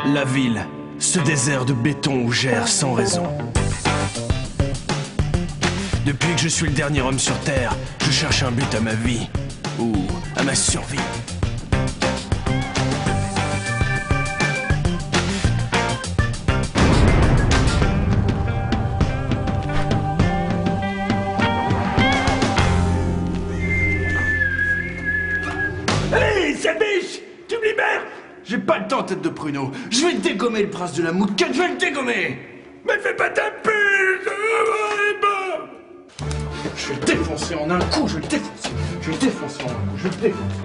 La ville, ce désert de béton où j'erre sans raison. Depuis que je suis le dernier homme sur Terre, je cherche un but à ma vie, ou à ma survie. Hey, sale biche! Tu me libères! J'ai pas le temps, tête de pruneau. Je vais dégommer le prince de la mouquette, je vais le dégommer! Mais fais pas ta pute! Je vais le défoncer en un coup, je vais le défoncer. Je vais le défoncer en un coup, je vais le défoncer.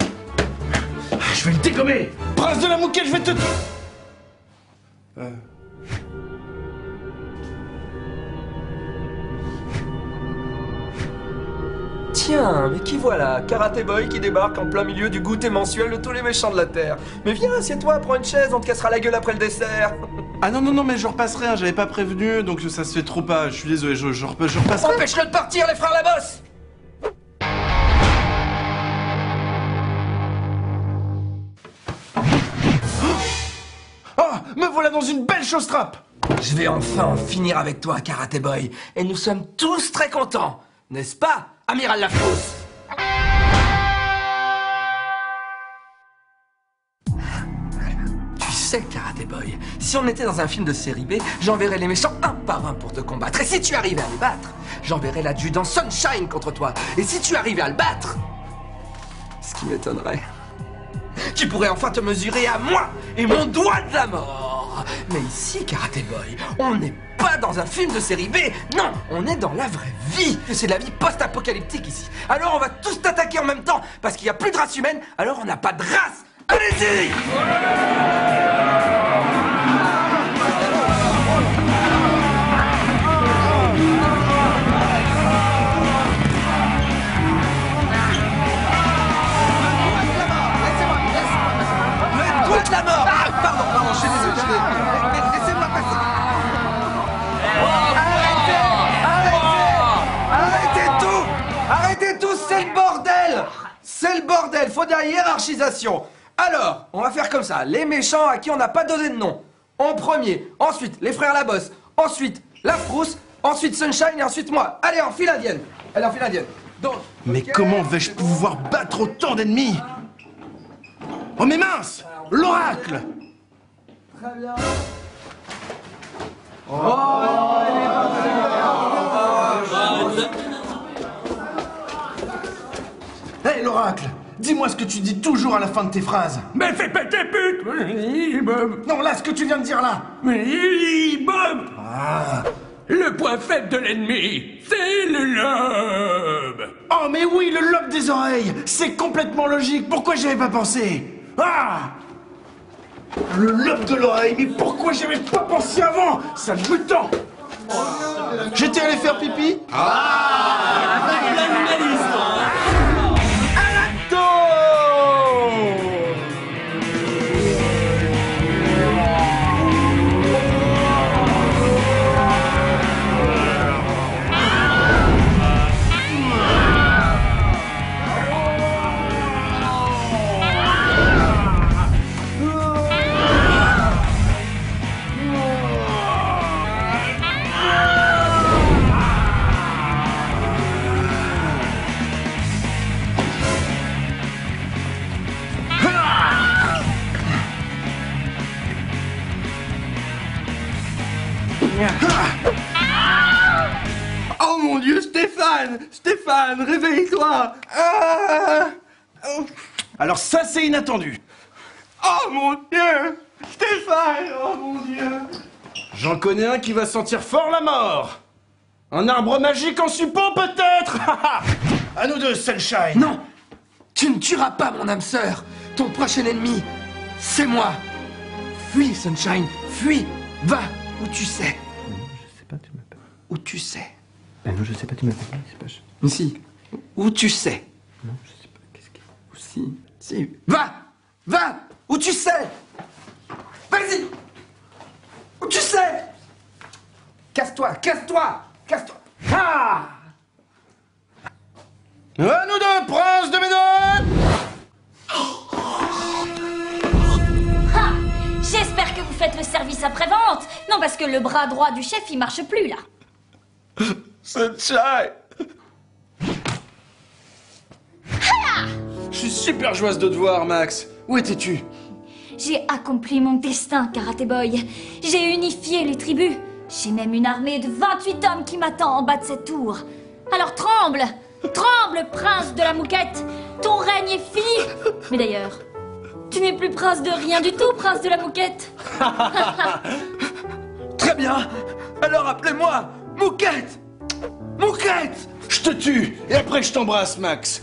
Je vais le dégommer! Prince de la mouquette, je vais te... Tiens, mais qui voilà? Karate Boy qui débarque en plein milieu du goûter mensuel de tous les méchants de la Terre. Mais viens, assieds-toi, prends une chaise, on te cassera la gueule après le dessert. Ah non, mais je repasserai, hein, j'avais pas prévenu, donc ça se fait trop pas. Je suis désolé, je repasserai. Empêche-le de partir, les frères Labosse! Oh, me voilà dans une belle chausse-trappe! Je vais enfin en finir avec toi, Karate Boy. Et nous sommes tous très contents. N'est-ce pas, Amiral Lafrousse? Tu sais, Karate Boy, si on était dans un film de série B, j'enverrais les méchants un par un pour te combattre. Et si tu arrivais à les battre, j'enverrais l'adjudant Sunshine contre toi. Et si tu arrivais à le battre, ce qui m'étonnerait, tu pourrais enfin te mesurer à moi et mon doigt de la mort. Mais ici, Karate Boy, on n'est pas dans un film de série B. Non, on est dans la vraie vie. C'est la vie post-apocalyptique ici. Alors on va tous t'attaquer en même temps parce qu'il n'y a plus de race humaine, alors on n'a pas de race. Allez-y! Le doigt de la mort! Ah, pardon, je suis désolé. Laissez-moi passer. Arrêtez tout, c'est le bordel! C'est le bordel, faut de la hiérarchisation. Alors, on va faire comme ça, les méchants à qui on n'a pas donné de nom. En premier, ensuite les frères Labosse, ensuite la Frousse, ensuite Sunshine et ensuite moi. Allez, en file indienne. Allez, en file indienne. Donc, Mais ok. comment vais-je pouvoir battre autant d'ennemis? Oh mais mince! L'oracle! Très bien. Hé l'oracle! Dis-moi ce que tu dis toujours à la fin de tes phrases. Mais fais pas ta pute! Non, là, ce que tu viens de dire là. Bob! Le point faible de l'ennemi, c'est le lobe! Oh mais oui, le lobe des oreilles! C'est complètement logique, pourquoi j'y avais pas pensé? Ah! Le lobe de l'oreille, mais pourquoi j'y avais pas pensé avant? Sale mutant! J'étais allé faire pipi? Oh mon Dieu, Stéphane! Stéphane, réveille-toi! Alors ça, c'est inattendu. Oh mon Dieu! Stéphane! Oh mon Dieu! J'en connais un qui va sentir fort la mort. Un arbre magique en suppôt, peut-être. À nous deux, Sunshine. Non! Tu ne tueras pas mon âme sœur! Ton prochain ennemi, c'est moi! Fuis, Sunshine! Fuis! Va où tu sais! Je sais pas, tu m'appelles. Où tu sais! Non, je sais pas, tu m'appelles. C'est pas. Ici! Où tu sais! Non, je sais pas. Qu'est-ce qu'il y a? Si! Va! Va! Où tu sais! Vas-y! Où tu sais! Casse-toi! Casse-toi! Casse-toi! Ah! À nous deux, prince de Médoc. Ha! J'espère que vous faites faites le service après-vente. Non, parce que le bras droit du chef, il marche plus, là. Sunshine! Je suis super joyeuse de te voir, Max. Où étais-tu? J'ai accompli mon destin, Karaté Boy. J'ai unifié les tribus. J'ai même une armée de 28 hommes qui m'attend en bas de cette tour. Alors tremble! Tremble, prince de la Mouquette! Ton règne est fini! Mais d'ailleurs, tu n'es plus prince de rien du tout, prince de la Mouquette! Très bien. Alors appelez-moi Mouquette. Mouquette. Je te tue, et après je t'embrasse, Max.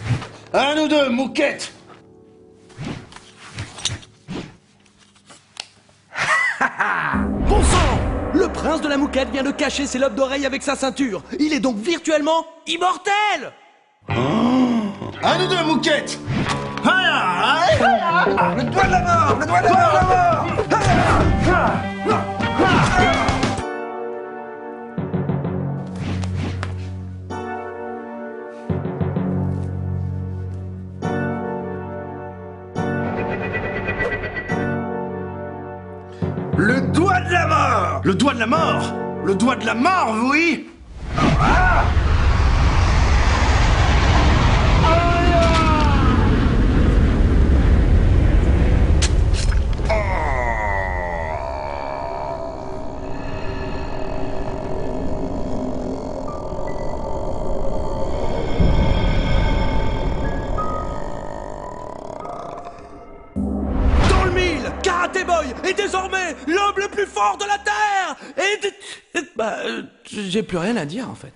À nous deux, Mouquette! Bon sang! Le prince de la Mouquette vient de cacher ses lobes d'oreilles avec sa ceinture. Il est donc virtuellement immortel! À nous deux, Mouquette! Le doigt de la mort. Le doigt de la mort. Le doigt de la mort! Le doigt de la mort? Le doigt de la mort, oui! Dans le mille, Karaté Boy est désormais l'homme le plus fort de la Terre! J'ai plus rien à dire en fait.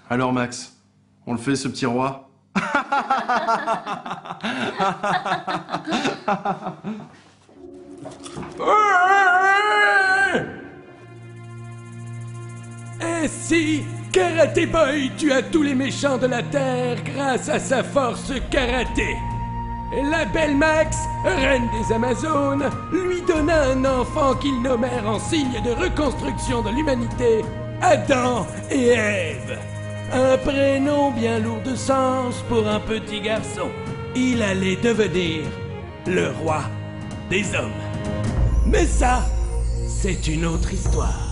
Alors, Max, on le fait, ce petit roi? Et si Karaté Boy tua tous les méchants de la Terre grâce à sa force karaté? La belle Max, reine des Amazones, lui donna un enfant qu'ils nommèrent en signe de reconstruction de l'humanité, Adam et Ève. Un prénom bien lourd de sens pour un petit garçon. Il allait devenir le roi des hommes. Mais ça, c'est une autre histoire.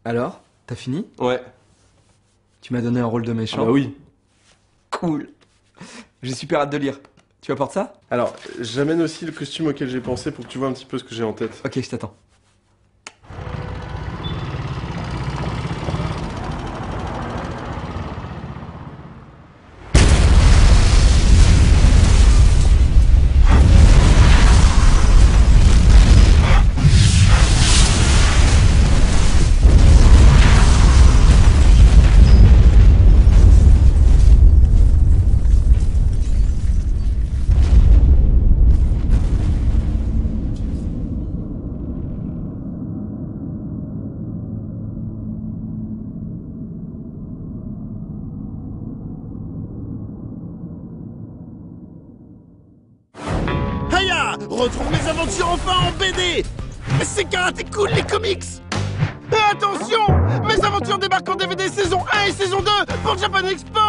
Alors, t'as fini? Ouais. Tu m'as donné un rôle de méchant? Ah bah oui. Cool. J'ai super hâte de lire. Tu apportes ça? Alors, j'amène aussi le costume auquel j'ai pensé pour que tu vois un petit peu ce que j'ai en tête. Ok, je t'attends. Retrouve mes aventures enfin en BD! C'est Karaté Cool, les comics! Et attention! Mes aventures débarquent en DVD saison 1 et saison 2 pour Japan Expo!